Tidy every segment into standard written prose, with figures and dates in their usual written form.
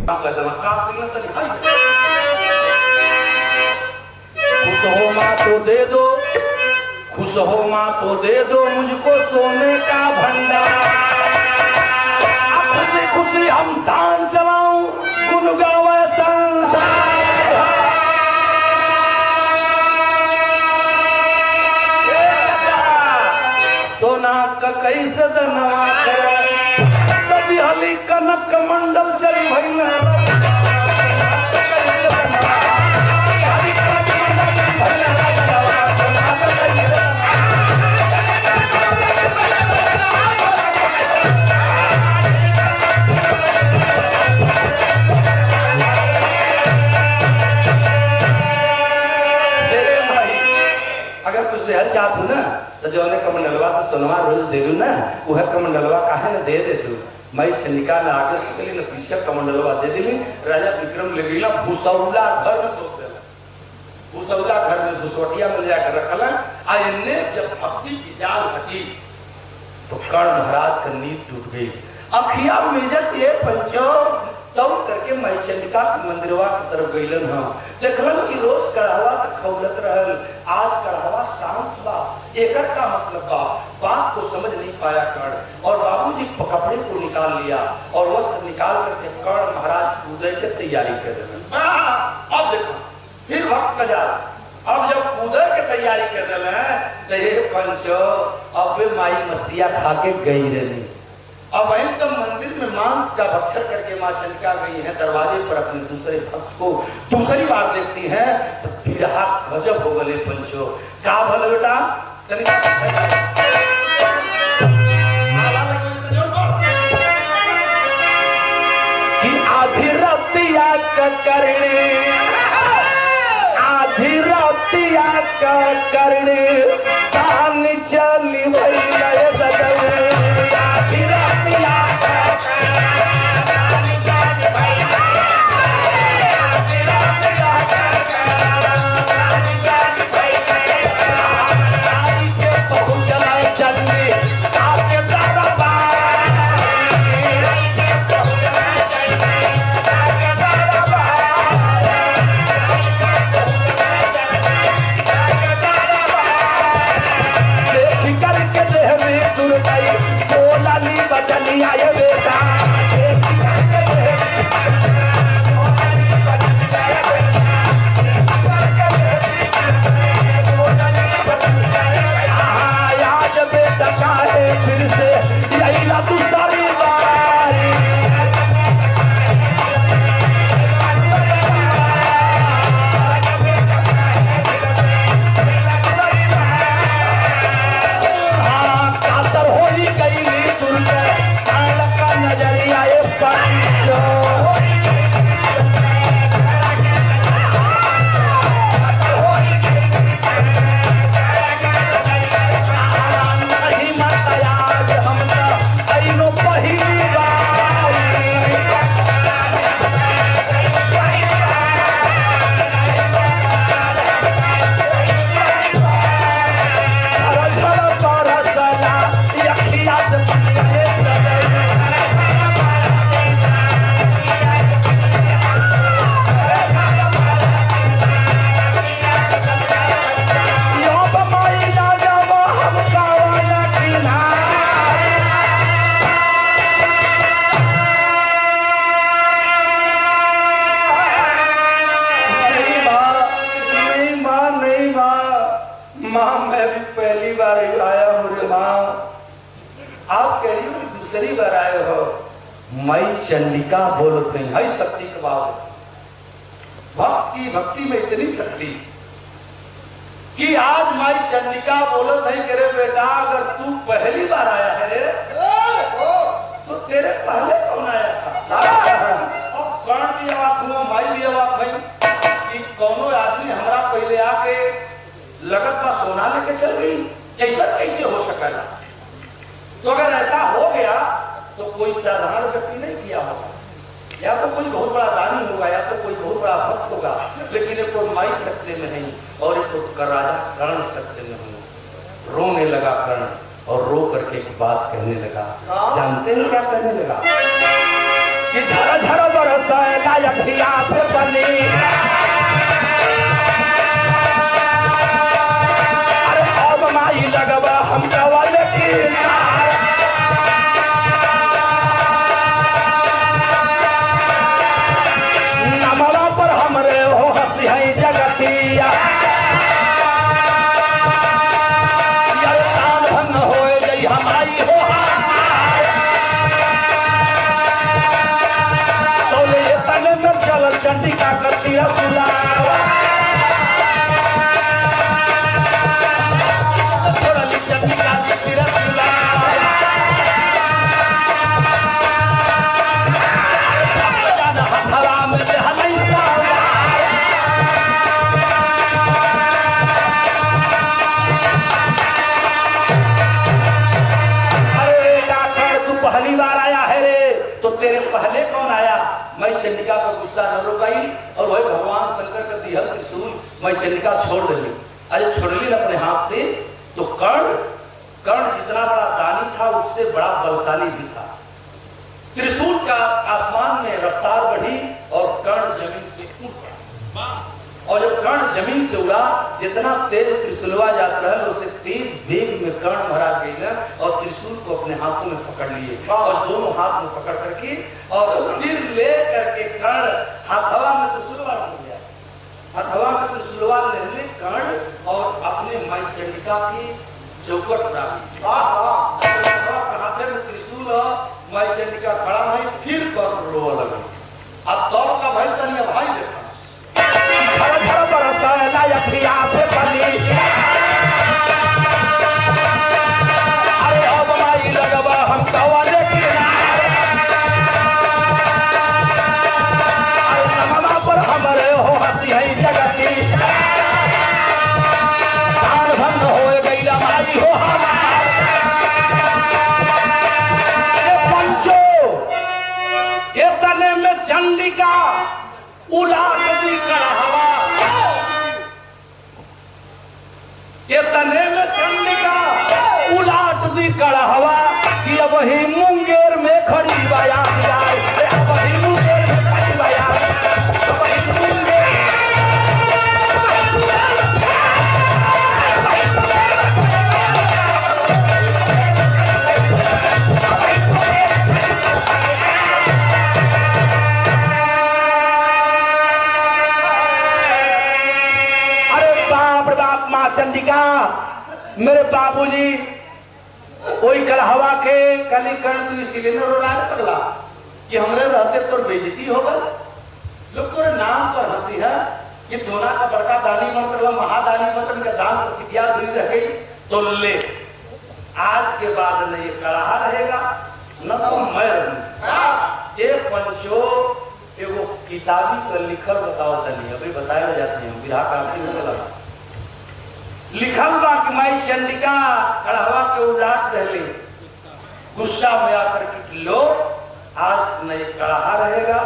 खुश हो माँ तो दे दो, खुश हो माँ तो दे दो मुझको सोने का भंडार। खुशी खुशी हम दान चलाऊं, गुन गावे संसार। सोना का कैसे दनवा कभी हली कनक मंडल चली भैया। चाहत ना तो जो कमंडलवा से सोनवा रोज दे दू ना, वह कमंडलवा काहे न दे तू। मैं छनिका न आगे सुतली न पीछे कमंडलवा दे दिली। राजा विक्रम ले गेला भूसौला घर में ठोक देला। भूसौला घर में भूसवटिया में जाकर रखला। आ इन्ने जब भक्ति की जाल हटी तो कर्ण महाराज का नींद टूट गई। अखिया मेजत ये पंचो तब करके मैं चंडिका मंदिरवा की तरफ गईलन। हाँ देखलन कि रोज कढ़ावा तक खौलत रहल, आज कढ़ावा शांत बा। एकर का मतलब बा बात को समझ नहीं पाया कर्ण, और बाबूजी कपड़े को निकाल लिया और वस्त्र निकाल करके कर्ण महाराज कूदे की तैयारी कर रहे। अब देखो फिर वक्त का जा, अब जब कूदे की तैयारी कर रहे हैं तो ये पंचो अब वे माई मछलियां खा के गई रही। अब तो मंदिर में मांस का भक्षण करके मां चंडिका गई है। दरवाजे पर अपने दूसरे भक्त को दूसरी बार देखती है तो बिरहा गजब हो गए पंचो। क्या भल बेटा कि आधी रतिया का करने, आधी रतिया का करने कान चली भैया सजने। आधी रतिया का आए बेटा आज बेटा काहे फिर से यही ना दूसरी बारी। कातर हो ही गई तुरंत नजरिया चंडिका बोलत नहीं है शक्ति के बाबू। भक्ति भक्ति में इतनी शक्ति कि आज माई चंडिका बोलत है कि रे बेटा अगर तू पहली बार आया है रे तो तेरे पहले कौन आया था। अब कर्ण भी अवाक हुआ, माई भी अवाक हुई कि कौनो आदमी हमारा पहले आके लगत का सोना लेके चल गई। ऐसा कैसे हो सकेगा? तो अगर ऐसा हो गया तो कोई साधारण व्यक्ति नहीं किया होगा, या तो कोई बहुत बड़ा दानी होगा, या तो कोई बहुत बड़ा भक्त होगा, लेकिन एक तो माई सत्य में नहीं और एक तो राजा कर्ण सत्य में नहीं। रोने लगा कर्ण और रो करके एक बात कहने लगा। जानते हैं क्या कहने लगा? कि झर झर बरसाए लायक हिया से बनी। अरे अब माई लगवा हम जवान की नमवा पर हमरे हो हंसी है जगतिया। हमारी हो तो ये तने में चल चंडिका करती है सुला थोड़ी चंडिका करती है सुला हवा में पहली बार आया है रे तो तेरे पहले कौन आया? मैं चंडिका पर गुस्सा न रोकाई और वही भगवान शंकर का दिहल त्रिशूल मैं चंडिका छोड़ देली। अरे छोड़ ली अपने हाथ से तो कर्ण जितना बड़ा दानी था उससे बड़ा बलशाली भी था। त्रिशूल का आसमान में रफ्तार बढ़ी और कर्ण जमीन से उड़ पड़ा। और जब कर्ण जमीन से उड़ा जितना तेज त्रिशूलवा जाता रहा उससे तेज वेग में कर्ण भरा गया और त्रिशूल को अपने हाथों में पकड़ लिए और दोनों हाथ में पकड़ करके और फिर ले करके कर्ण हथवा में त्रिशूलवा ले गया। हथवा में त्रिशूलवा लेने कर्ण और अपने माई चंडिका की चौकट डाली। हाथे में त्रिशूल माई चंडिका खड़ा नहीं फिर कर्ण रोवा लगा। अब दौड़ का भाई तनिया भाई देखा झर झर बरसाए लायक हिया से बनी। अरे अब माई लगवा हम जवान की अरे नमवा पर हमरे हो हंसी है जगती। धान भंग हो गई माई हो पंचो ये तने में चंडिका उलाट दी कड़हवा। ये तने में चंडिका उलाट दी कड़हवा कि अब ही मुंगेर में खड़ी बया जाए। अब ही मुंगेर में खड़ी बया अब ही मुंगेर चंडिका मेरे बाबूजी कोई कलहवा के कली कर्ण तू इसलिए न रो रहा है पगला कि हमरे रहते तो बेइज्जती होगा। लोग तो नाम पर हंसी है कि सोना का बड़का दानी मंत्र महादानी मंत्र का दान प्रतिज्ञा दूरी रह गई तो ले आज के बाद न ये कड़ाहा रहेगा न तो मैं रहूं। ये पंचो एगो किताबी पर लिखल बताओ तनी अभी बताया जाते हैं विराह काफी में लगा लिखल बा कि माई चंडिका कड़हवा के उलाट रहले गुस्सा में आकर के लो आज न ये कड़ाहा रहेगा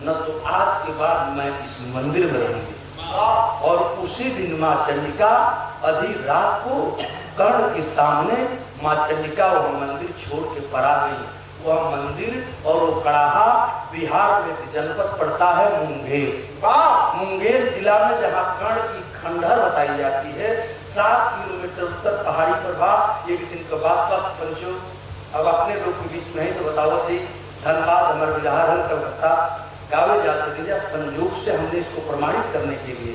न तो आज के बाद मैं इस मंदिर में रहूंगी। और उसी दिन माँ चंडिका आधी रात को कर्ण के सामने माँ चंडिका वह मंदिर छोड़ के पड़ा गई। वह मंदिर और वो कड़ाहा बिहार में जनपद पड़ता है मुंगेर। मुंगेर जिला में जहाँ कर्ण की खंडहर बताई जाती है 7 किलोमीटर उत्तर पहाड़ी पर बा। एक दिन के बाद बस पंचो अब अपने लोग के बीच में ही तो बताओ थी धनबाद अमर बिहार कलकत्ता गावे जाते थे संयोग से हमने इसको प्रमाणित करने के लिए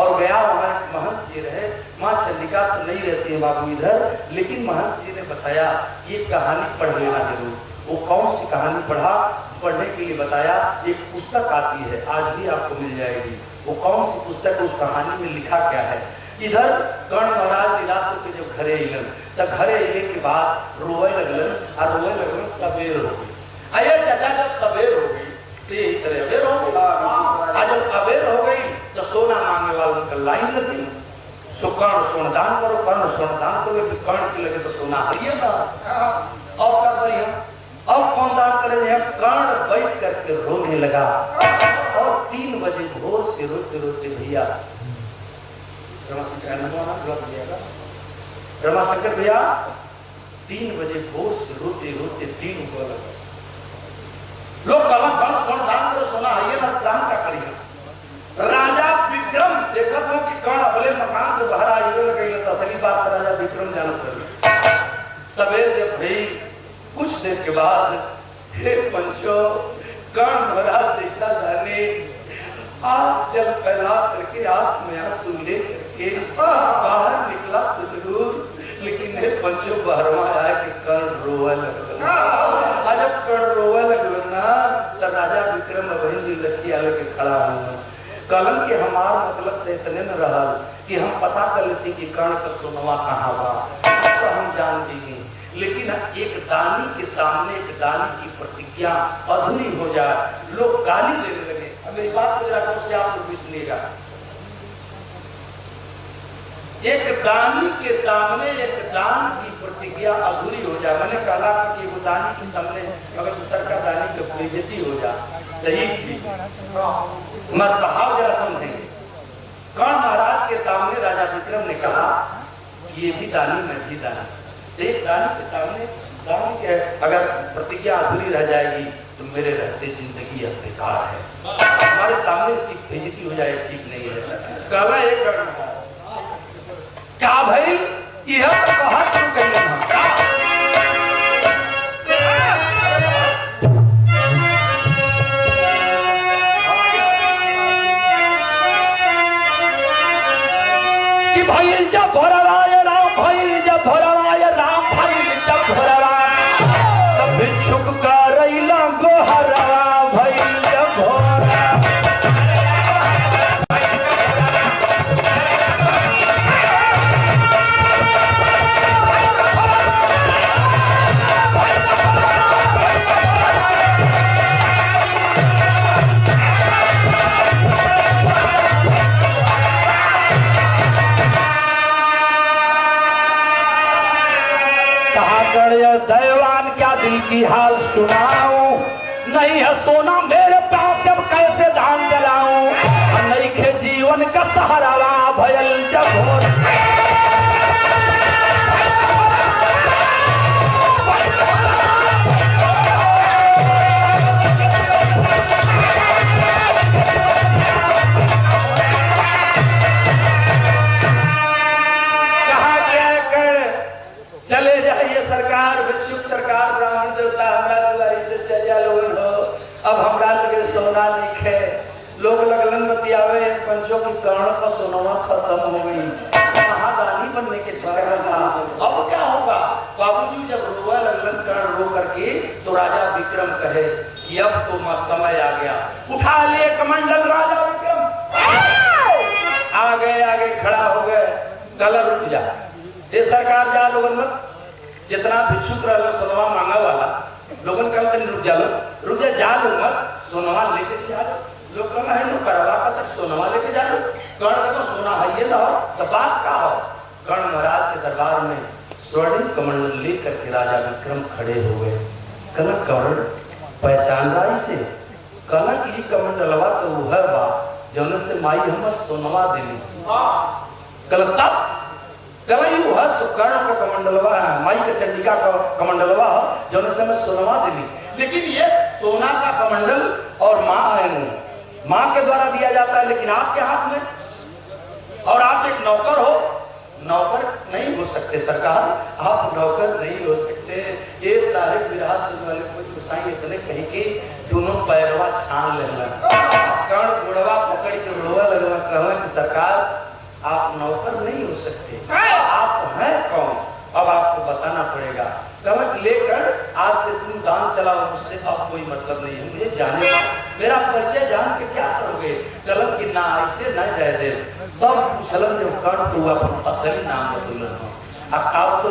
और गया हमारे महंत जी रहे। माँ चंडिका तो नहीं रहती है बाबू इधर लेकिन महंत जी ने बताया ये कहानी पढ़ लेना जरूर। वो कौन सी कहानी पढ़ा पढ़ने के लिए बताया एक पुस्तक आती है आज भी आपको मिल जाएगी। वो कौन सी पुस्तक उस कहानी में लिखा क्या है। इधर कर्ण महाराज निराश होकर जब घरे अलन तब घरे अले के बाद रोए लगलन और रोए लगलन सबेर हो गई। अरे चाचा जब सबेर हो गई तो यही तरह अबेर हो गई। आज जब अबेर हो गई तो सोना मांगने वालों का लाइन लगी। सो कर्ण सोना दान करो कर्ण सोना दान करो कि कर्ण के लगे तो सोना हरिये ना और कर दिया। अब कौन दान करे कर्ण बैठ करके रोने लगा और 3 बजे भोर से रोते रोते भैया रमाशंकर भैया 3 बजे भोर से रोते रोते 3 हुआ लगा। लोग कलम सवेर जब भई कुछ देर के बाद हे पंचो कर्ण महाराज दिशा जाने आप जल फैला करके आप में आंसू ले करके बाहर निकला तो जरूर, लेकिन हे पंचो बाहरवा आया कि कर्ण रोवे लगल। आज जब कर्ण रोवे लगल ना तो राजा विक्रम वही लड़की आले के खड़ा हुआ कलम के हमार मतलब तो इतने न रहा कि हम पता कर लेते कि कर्ण का सोनवा कहाँ बा तो हम जान देंगे, लेकिन एक दानी के सामने एक दानी की प्रतिज्ञा अधूरी हो जाए, लोग गाली देने लगे। अब मेरी बात से आप लोग भी सुनिएगा। एक दानी के सामने एक दान की प्रतिज्ञा अधूरी हो जाए, मैंने कहा कि वो दानी के सामने अगर दूसरा का दानी की बेइज्जती हो जाए सही थी मत भाव जरा समझेंगे। कर्ण महाराज के सामने राजा विक्रम ने कहा कि ये भी दानी मैं भी दानी, एक दानी के सामने दानी के अगर प्रतिज्ञा अधूरी रह जाएगी तो मेरे रहते जिंदगी अब बेकार है, हमारे सामने इसकी बेइज्जती हो जाए ठीक नहीं है। कहला एक कर्ण क्या भाई यह तो बहुत क्यों कही कि भाई जब भोरवाए राम भाई जब भोरवाए राम भाई जब भोरवाए तब भिक्षुक का रैला गोहरवा भाई जब भोरा दैवान क्या दिल की हाल सुनाऊं, नहीं है सोना मेरे पास अब कैसे जान चलाऊं, नहीं खे जीवन का सहारा भयल जब हो चले जाइए सरकार, भिक्षुक सरकार, ब्राह्मण देवता हमरा दुआरी से चल जा लोगन हो, अब हमरा लगे सोना लिखे लोग लगलन बतियावे पंचों की कर्ण का सोना खत्म हो गई, महादानी बनने के चक्कर में अब क्या होगा। बाबूजी जब रोवा लगलन कर्ण रो करके तो राजा विक्रम कहे कि अब तो समय आ गया, उठा लिए कमंडल राजा विक्रम आगे खड़ा हो गए। कलर रुक जा ये सरकार जा लोगन मत जितना भिक्षुक रहा सोनवा मांगा वाला लोगन कल तक रुक जा लो मत सोनवा लेके जा लो, लोग कहना है लोग करवा का तक सोनवा लेके जा लो, कर्ण देखो सोना है ये लाओ तो बात का हो। कर्ण महाराज के दरबार में स्वर्णिम कमंडल लेकर के राजा विक्रम खड़े हो गए। कनक कर्ण पहचान रहा इसे, कनक ही कमंडलवा तो वह बा जौन से माई हम सोनवा दिली कल तब कलई वह कर्ण का कमंडलवा है, माई के चंडिका का कमंडलवा जौन से मैं सोनवा दिली, लेकिन ये सोना का कमंडल और माँ है माँ के द्वारा दिया जाता है, लेकिन आपके हाथ में और आप एक नौकर हो, नौकर नहीं हो सकते सरकार, आप नौकर नहीं हो सकते। ये सारे विरासत वाले को गुसाई इतने कहीं कि दोनों पैरवा छान लेना, कर्ण घोड़वा पकड़ के रोवा लगना, कहा कि सरकार आप नौकर नहीं हो सकते, आप हैं कौन, अब आपको बताना पड़ेगा। कमर लेकर आज से तुम दान चलाओ, मुझसे अब कोई मतलब नहीं है, मुझे जाने मेरा परिचय जान के क्या करोगे। कलम की ना ऐसे ना जाए दे तब पूछलन जब कर्ण तो अपन असली नाम बतौलन आप तो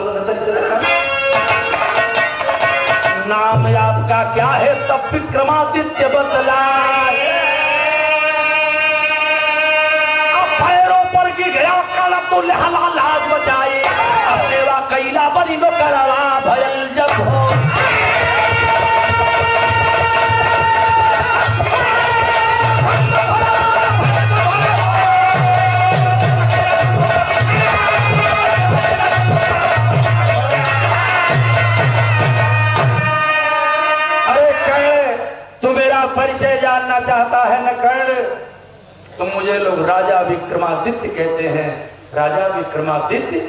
नाम आपका क्या है, तब विक्रमादित्य बतला गया कल तो लहला लाज बचाई सेवा कैला बनी नो करवा भयल जब हो। अरे कर्ण तू मेरा परिचय जानना चाहता है न कर्ण, तो मुझे लोग राजा विक्रमादित्य कहते हैं। राजा विक्रमादित्य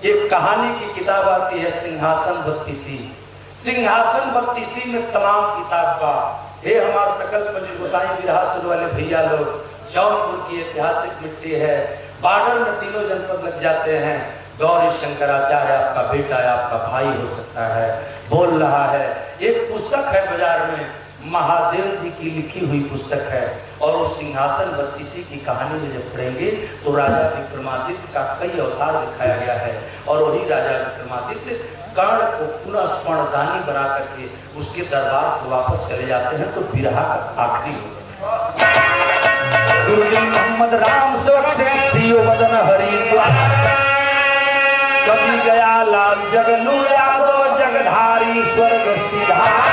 एक कहानी की किताब आती है सिंहासन बत्तीसी। सिंहासन बत्तीसी में तमाम किताब का हे हमारे सकल पंच गोसाई विरहा सुर वाले भैया लोग, जौनपुर की ऐतिहासिक मिट्टी है, बॉर्डर में तीनों जनपद लग जाते हैं। गौरी शंकराचार्य आपका बेटा है, आपका भाई हो सकता है, बोल रहा है। एक पुस्तक है बाजार में, महादेव जी की लिखी हुई पुस्तक है, और उस सिंहासन बत्तीसी की कहानी में जब पढ़ेंगे तो राजा विक्रमादित्य का कई अवतार दिखाया गया है, और वही राजा विक्रमादित्य कर्ण को पुनः स्वर्णदानी बना करके उसके दरबार से वापस चले जाते हैं। तो बिरहा का आखिरी मोहम्मद राम वदन हरि कभी गया लाल जगनू यादव जगधारी स्वर्ग सिधारी।